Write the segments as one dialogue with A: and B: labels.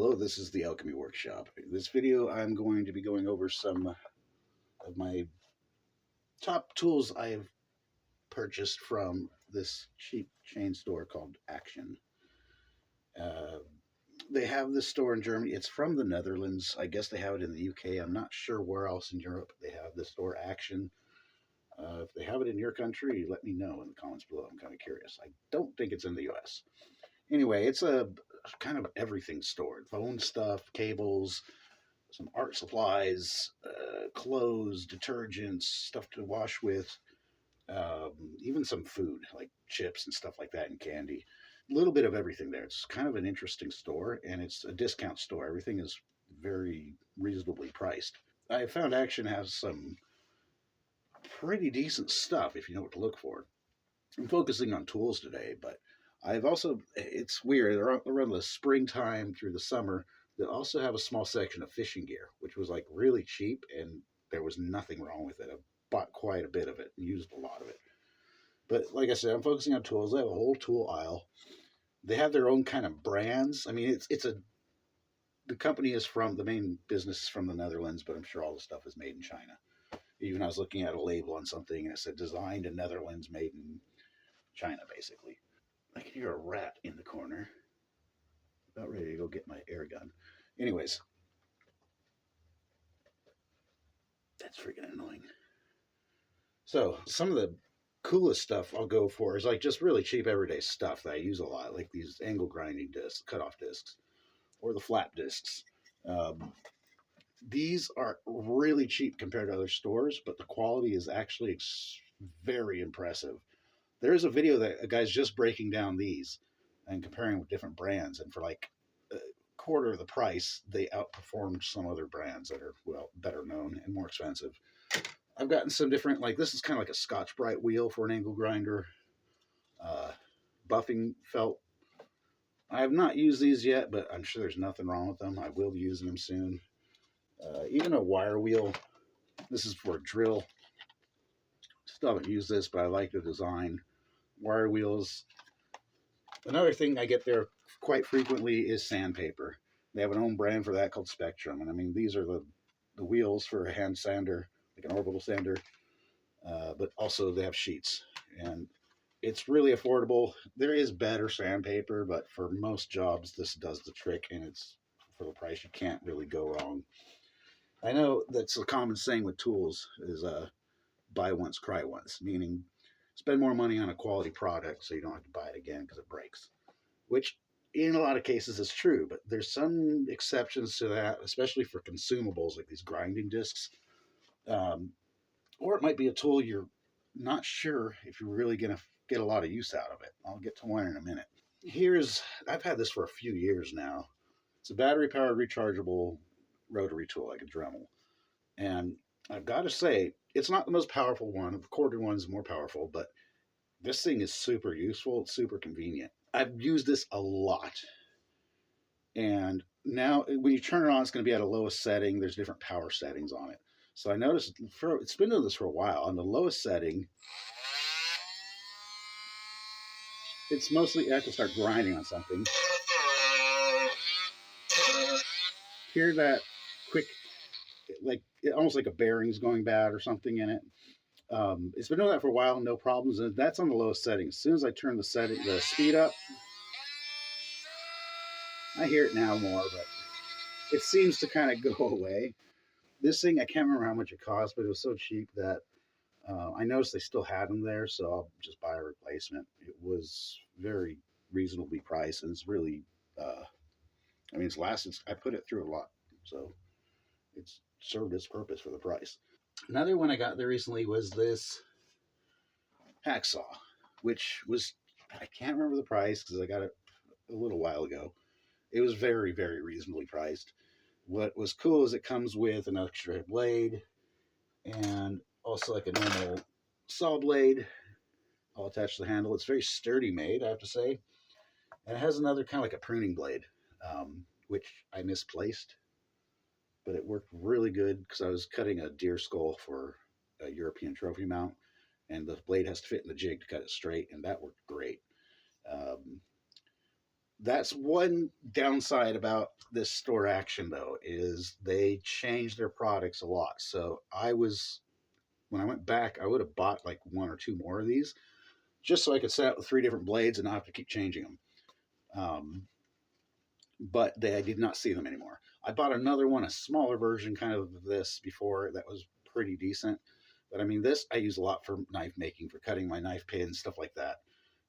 A: Hello, this is the Alchemy Workshop. In this video, I'm going to be going over some of my top tools I have purchased from this cheap chain store called Action. Uh, they have this store in Germany. It's from the Netherlands. I guess they have it in the UK. I'm not sure where else in Europe they have this store Action. If they have it in your country, let me know in the comments below. I'm kind of curious. I don't think it's in the US. Anyway, it's a kind of everything store. Phone stuff, cables, some art supplies, clothes, detergents, stuff to wash with, even some food like chips and stuff like that and candy. A little bit of everything there. It's kind of an interesting store, and it's a discount store. Everything is very reasonably priced. I found Action has some pretty decent stuff if you know what to look for. I'm focusing on tools today, but I've also, it's weird, around the springtime through the summer, they also have a small section of fishing gear, which was like really cheap, and there was nothing wrong with it. I bought quite a bit of it and used a lot of it. But like I said, I'm focusing on tools. They have a whole tool aisle. They have their own kind of brands. I mean, the company is from, the main business is from the Netherlands, but I'm sure all the stuff is made in China. Even I was looking at a label on something and it said designed in Netherlands, made in China, basically. I can hear a rat in the corner. About ready to go get my air gun. Anyways, that's freaking annoying. So some of the coolest stuff I'll go for is like just really cheap everyday stuff that I use a lot, like these angle grinding discs, cutoff discs, or the flap discs. Um, these are really cheap compared to other stores, but the quality is actually very impressive. There's a video that a guy's just breaking down these and comparing with different brands, and for like a quarter of the price, they outperformed some other brands that are, well, better known and more expensive. I've gotten some different, like this is kind of like a Scotch-Brite wheel for an angle grinder. Uh, Buffing felt. I have not used these yet, but I'm sure there's nothing wrong with them. I will be using them soon. Even a wire wheel. This is for a drill. Still haven't used this, but I like the design. Wire wheels. Another thing I get there quite frequently is sandpaper. They have an own brand for that called Spectrum. And I mean, these are the wheels for a hand sander, like an orbital sander, but also they have sheets. And it's really affordable. There is better sandpaper, but for most jobs, this does the trick, and it's for the price. You can't really go wrong. I know that's a common saying with tools is buy once, cry once, meaning spend more money on a quality product so you don't have to buy it again because it breaks, which in a lot of cases is true, but there's some exceptions to that, especially for consumables like these grinding discs. Or it might be a tool you're not sure if you're really going to get a lot of use out of it. I'll get to one in a minute. I've had this for a few years now. It's a battery powered rechargeable rotary tool like a Dremel. And I've got to say, it's not the most powerful one. The corded one is more powerful, but this thing is super useful. It's super convenient. I've used this a lot. And now when you turn it on, it's going to be at a lowest setting. There's different power settings on it. So I noticed it's been doing this for a while. On the lowest setting, it's mostly, I have to start grinding on something. Hear that quick, like almost like a bearing's going bad or something in it. It's been doing that for a while, no problems. And that's on the lowest setting. As soon as I turn the speed up, I hear it now more, but it seems to kind of go away. This thing, I can't remember how much it cost, but it was so cheap that I noticed they still had them there, so I'll just buy a replacement. It was very reasonably priced, and it's really, I mean, it's lasted. I put it through a lot, so it's served its purpose for the price. Another one I got there recently was this hacksaw, which was, I can't remember the price because I got it a little while ago. It was very, very reasonably priced. What was cool is it comes with an extra blade and also like a normal saw blade all attached to the handle. It's very sturdy made, I have to say. And it has another kind of like a pruning blade, which I misplaced, but it worked really good because I was cutting a deer skull for a European trophy mount, and the blade has to fit in the jig to cut it straight, and that worked great. Um, That's one downside about this store Action, though, is they change their products a lot. So when I went back, I would have bought like one or two more of these just so I could set out with three different blades and not have to keep changing them. I did not see them anymore. I bought another one, a smaller version kind of this before that was pretty decent. But I mean, this I use a lot for knife making, for cutting my knife pins, stuff like that.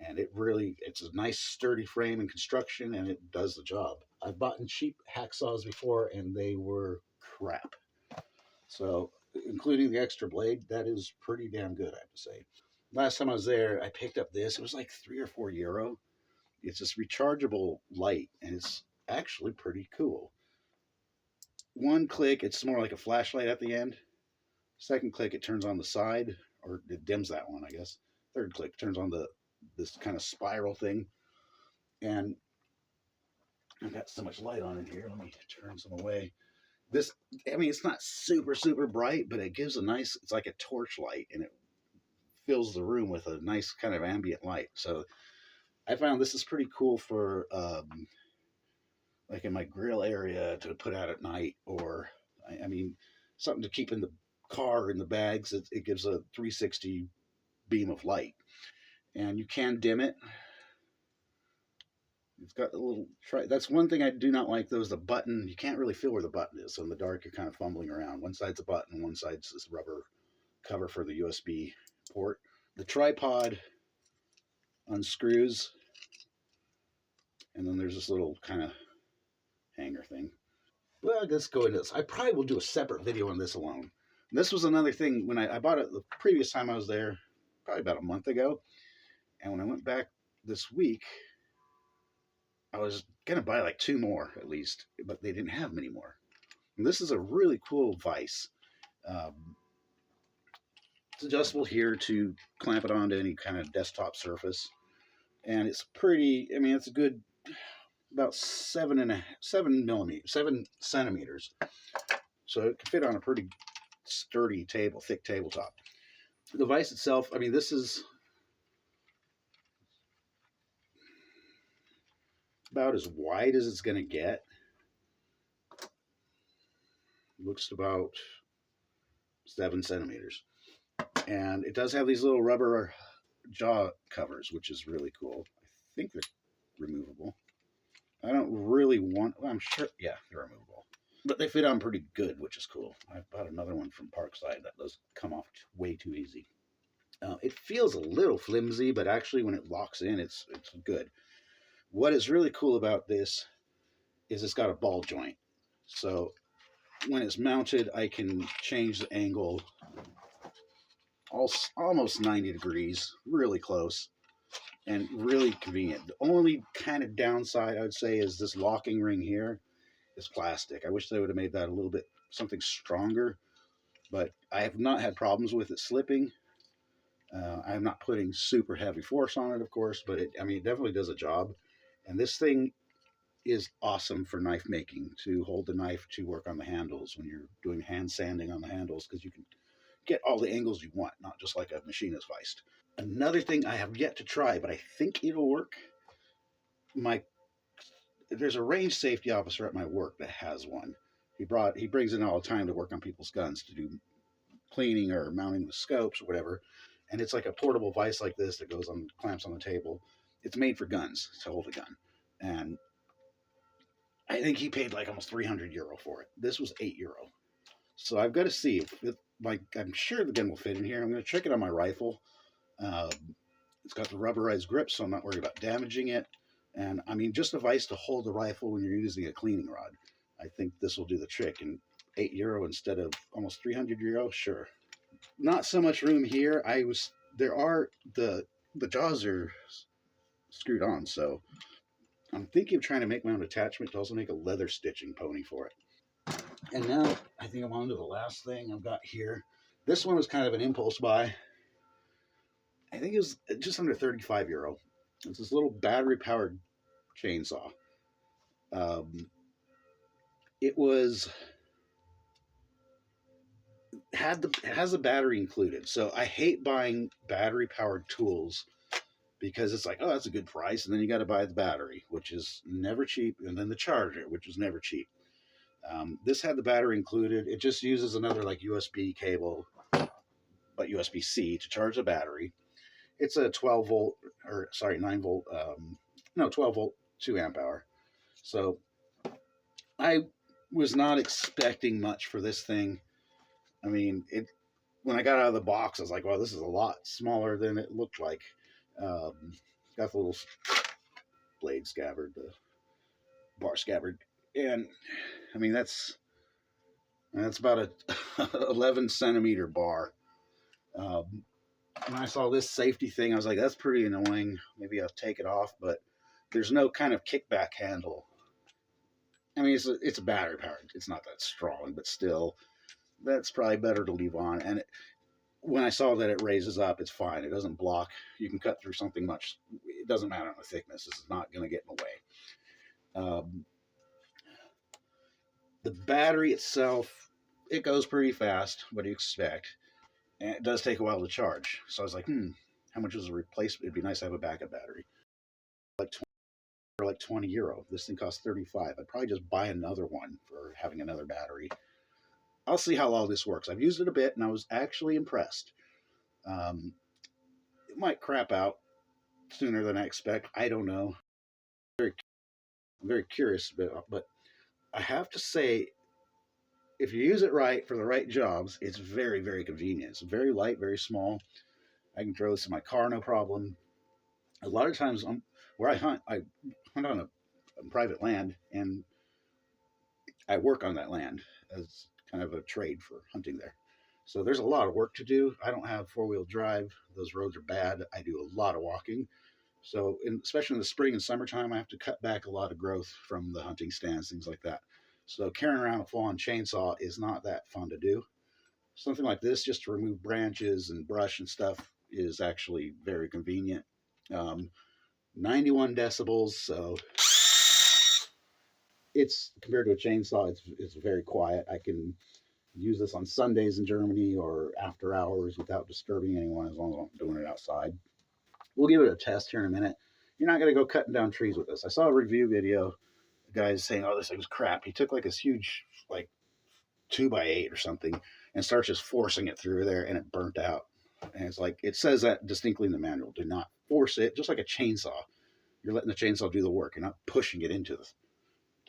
A: And it's a nice sturdy frame and construction, and it does the job. I've bought cheap hacksaws before, and they were crap. So, including the extra blade, that is pretty damn good, I have to say. Last time I was there, I picked up this. It was like €3 or €4. It's this rechargeable light, and it's actually pretty cool. One click, it's more like a flashlight at the end. Second click, it turns on the side, or it dims that one, I guess. Third click turns on this kind of spiral thing. And I've got so much light on in here. Let me turn some away. It's not super, super bright, but it gives it's like a torch light, and it fills the room with a nice kind of ambient light. So I found this is pretty cool for like in my grill area to put out at night, or something to keep in the car in the bags. It gives a 360 beam of light, and you can dim it. It's got a little that's one thing I do not like, though, is the button. You can't really feel where the button is. So in the dark, you're kind of fumbling around. One side's a button, one side's this rubber cover for the USB port. The tripod unscrews, and then there's this little kind of hanger thing. Well, let's go into this. I probably will do a separate video on this alone. This was another thing when I bought it the previous time I was there, probably about a month ago. And when I went back this week, I was going to buy like two more at least, but they didn't have many more. And this is a really cool vise. It's adjustable here to clamp it onto any kind of desktop surface. And it's pretty, it's a good about 7 centimeters. So it can fit on a pretty sturdy thick tabletop. The vise itself, this is about as wide as it's going to get. It looks about 7 centimeters. And it does have these little rubber jaw covers, which is really cool. I think they're removable. I don't really want, I'm sure, yeah, they're removable. But they fit on pretty good, which is cool. I bought another one from Parkside that does come off way too easy. It feels a little flimsy, but actually when it locks in, it's good. What is really cool about this is it's got a ball joint. So when it's mounted, I can change the angle almost 90 degrees, really close, and really convenient. The only kind of downside I would say is this locking ring here is plastic. I wish they would have made that a little bit something stronger, but I have not had problems with it slipping. I'm not putting super heavy force on it, of course, but it definitely does a job. And this thing is awesome for knife making, to hold the knife to work on the handles when you're doing hand sanding on the handles, because you can get all the angles you want, not just like a machinist vise. Another thing I have yet to try, but I think it'll work. There's a range safety officer at my work that has one. He brings in all the time to work on people's guns, to do cleaning or mounting the scopes or whatever. And it's like a portable vise like this that clamps on the table. It's made for guns, to hold a gun. And I think he paid like almost €300 for it. This was €8. So I've got to see I'm sure the gun will fit in here. I'm going to check it on my rifle. It's got the rubberized grip, so I'm not worried about damaging it. And just a vise to hold the rifle when you're using a cleaning rod. I think this will do the trick. And €8 instead of almost €300, sure. Not so much room here. The jaws are screwed on, so I'm thinking of trying to make my own attachment to also make a leather stitching pony for it. And now I think I'm on to the last thing I've got here. This one was kind of an impulse buy. I think it was just under €35. It's this little battery-powered chainsaw. It has a battery included. So I hate buying battery-powered tools because it's like, oh, that's a good price. And then you got to buy the battery, which is never cheap. And then the charger, which is never cheap. This had the battery included. It just uses another like USB cable, but USB-C to charge the battery. It's a 12 volt, or sorry, 9 volt, no, 12 volt, 2 amp hour. So I was not expecting much for this thing. I mean, when I got out of the box, I was like, well, this is a lot smaller than it looked like. Got the little blade scabbard, the bar scabbard. And I mean, that's about a 11 centimeter bar. When I saw this safety thing, I was like, that's pretty annoying. Maybe I'll take it off, but there's no kind of kickback handle. I mean, it's a battery powered. It's not that strong, but still, that's probably better to leave on. And when I saw that it raises up, it's fine. It doesn't block. You can cut through something much. It doesn't matter on the thickness. This is not going to get in the way. The battery itself, it goes pretty fast. What do you expect? And it does take a while to charge. So I was like, how much is a replacement? It'd be nice to have a backup battery. Like 20 euro. This thing costs 35. I'd probably just buy another one for having another battery. I'll see how all this works. I've used it a bit, and I was actually impressed. It might crap out sooner than I expect. I don't know. I'm very curious about, but I have to say, if you use it right for the right jobs, it's very, very convenient. It's very light, very small. I can throw this in my car, no problem. A lot of times, where I hunt on a private land, and I work on that land as kind of a trade for hunting there. So there's a lot of work to do. I don't have four-wheel drive. Those roads are bad. I do a lot of walking. So especially in the spring and summertime, I have to cut back a lot of growth from the hunting stands, things like that. So carrying around a full-on chainsaw is not that fun to do. Something like this, just to remove branches and brush and stuff, is actually very convenient. 91 decibels, so it's, compared to a chainsaw, it's very quiet. I can use this on Sundays in Germany or after hours without disturbing anyone, as long as I'm doing it outside. We'll give it a test here in a minute. You're not going to go cutting down trees with this. I saw a review video, the guy's saying, oh, this thing's crap. He took like this huge, like 2x8 or something, and starts just forcing it through there, and it burnt out. And it's like, it says that distinctly in the manual. Do not force it, just like a chainsaw. You're letting the chainsaw do the work. You're not pushing it into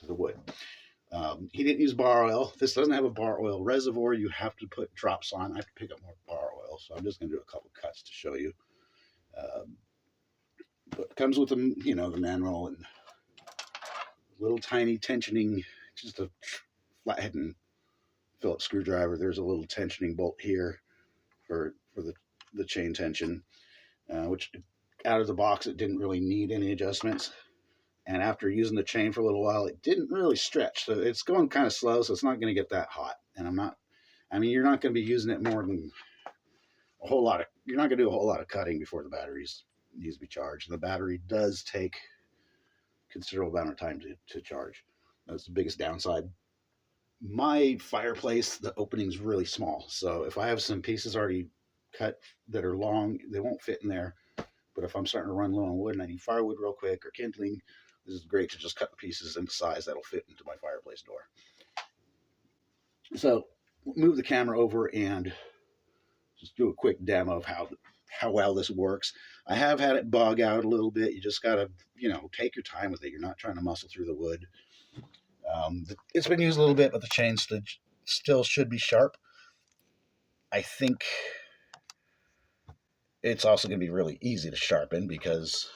A: the wood. He didn't use bar oil. This doesn't have a bar oil reservoir. You have to put drops on. I have to pick up more bar oil, so I'm just going to do a couple cuts to show you. But it comes with the manual and little tiny tensioning, just a flathead and Phillips screwdriver. There's a little tensioning bolt here for the chain tension, which out of the box it didn't really need any adjustments. And after using the chain for a little while, it didn't really stretch. So it's going kind of slow, so it's not going to get that hot. And you're not going to be using it more than you're not going to do a whole lot of cutting before the batteries needs to be charged. And the battery does take considerable amount of time to charge. That's the biggest downside. My fireplace, the opening's really small. So if I have some pieces already cut that are long, they won't fit in there. But if I'm starting to run low on wood and I need firewood real quick or kindling, this is great to just cut the pieces into size that'll fit into my fireplace door. So move the camera over and just do a quick demo of how well this works. I have had it bog out a little bit. You just got to, take your time with it. You're not trying to muscle through the wood. It's been used a little bit, but the chain still should be sharp. I think it's also going to be really easy to sharpen because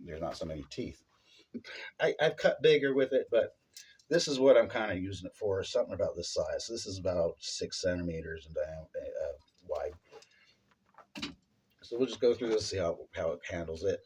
A: there's not so many teeth. I've cut bigger with it, but this is what I'm kind of using it for, something about this size. So this is about 6 centimeters in wide. So we'll just go through this, see how it handles it.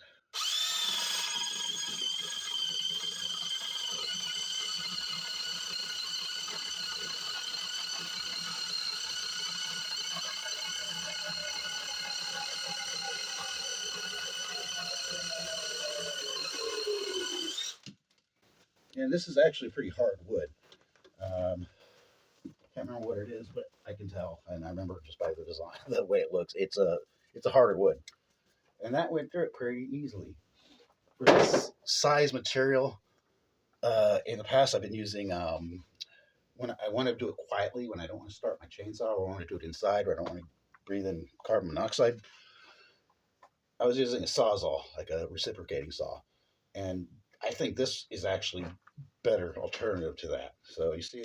A: And this is actually pretty hard wood. Can't remember what it is, but I can tell, and I remember just by the design, the way it looks. It's a harder wood. And that went through it pretty easily. For this size material, in the past I've been using, when I want to do it quietly, when I don't want to start my chainsaw, or I want to do it inside, or I don't want to breathe in carbon monoxide, I was using a Sawzall, like a reciprocating saw. And I think this is actually better alternative to that. So you see,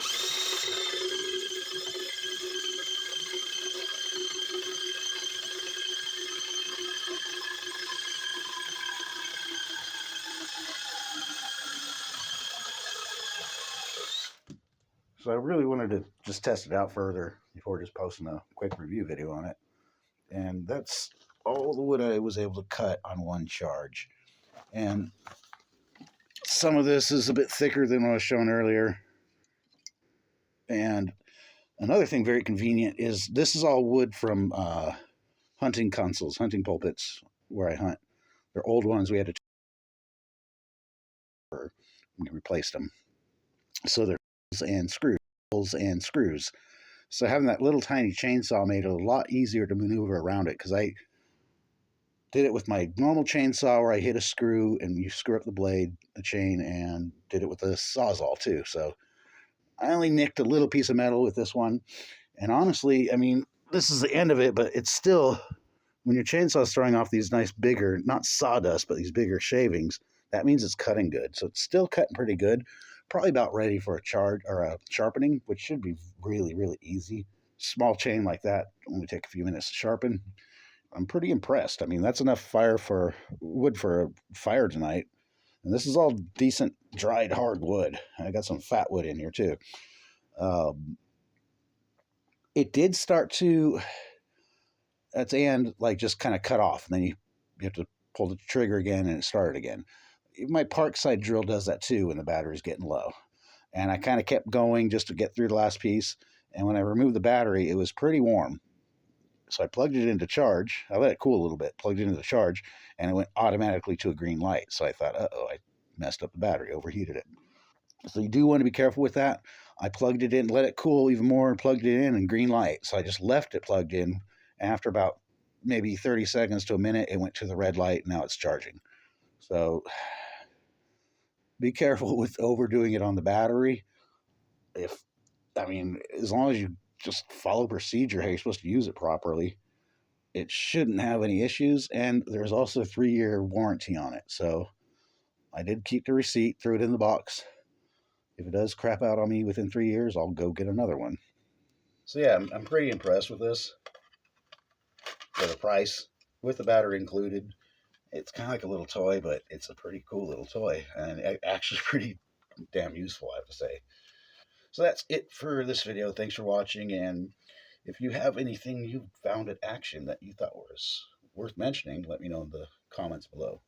A: so I really wanted to just test it out further before just posting a quick review video on it. And that's all the wood I was able to cut on one charge. And some of this is a bit thicker than what I was showing earlier. And another thing very convenient is this is all wood from hunting consoles, hunting pulpits where I hunt. They're old ones. We had to we replaced them. So they're and screws. So having that little tiny chainsaw made it a lot easier to maneuver around it, because I did it with my normal chainsaw where I hit a screw and you screw up the blade, the chain, and did it with the Sawzall too. So I only nicked a little piece of metal with this one. And honestly, I mean, this is the end of it, but it's still, when your chainsaw is throwing off these nice bigger, not sawdust, but these bigger shavings, that means it's cutting good. So it's still cutting pretty good. Probably about ready for a charge or a sharpening, which should be really, really easy. Small chain like that only take a few minutes to sharpen. I'm pretty impressed. I mean, that's enough wood for a fire tonight. And this is all decent dried hard wood. I got some fat wood in here too. It did start to, at the end, like just kind of cut off. And then you have to pull the trigger again and it started again. My Parkside drill does that too when the battery's getting low. And I kind of kept going just to get through the last piece. And when I removed the battery, it was pretty warm. So I plugged it into charge. I let it cool a little bit, plugged it into the charge, and it went automatically to a green light. So I thought, uh-oh, I messed up the battery, overheated it. So you do want to be careful with that. I plugged it in, let it cool even more, and plugged it in, and green light. So I just left it plugged in. After about maybe 30 seconds to a minute, it went to the red light. Now it's charging. So be careful with overdoing it on the battery. As long as you just follow procedure how you're supposed to use it properly, it shouldn't have any issues. And there's also a 3-year warranty on it. So I did keep the receipt, threw it in the box. If it does crap out on me within 3 years, I'll go get another one. So yeah, I'm pretty impressed with this. For the price, with the battery included, it's kind of like a little toy, but it's a pretty cool little toy. And actually pretty damn useful, I have to say. So that's it for this video. Thanks for watching. And if you have anything you found at Action that you thought was worth mentioning, let me know in the comments below.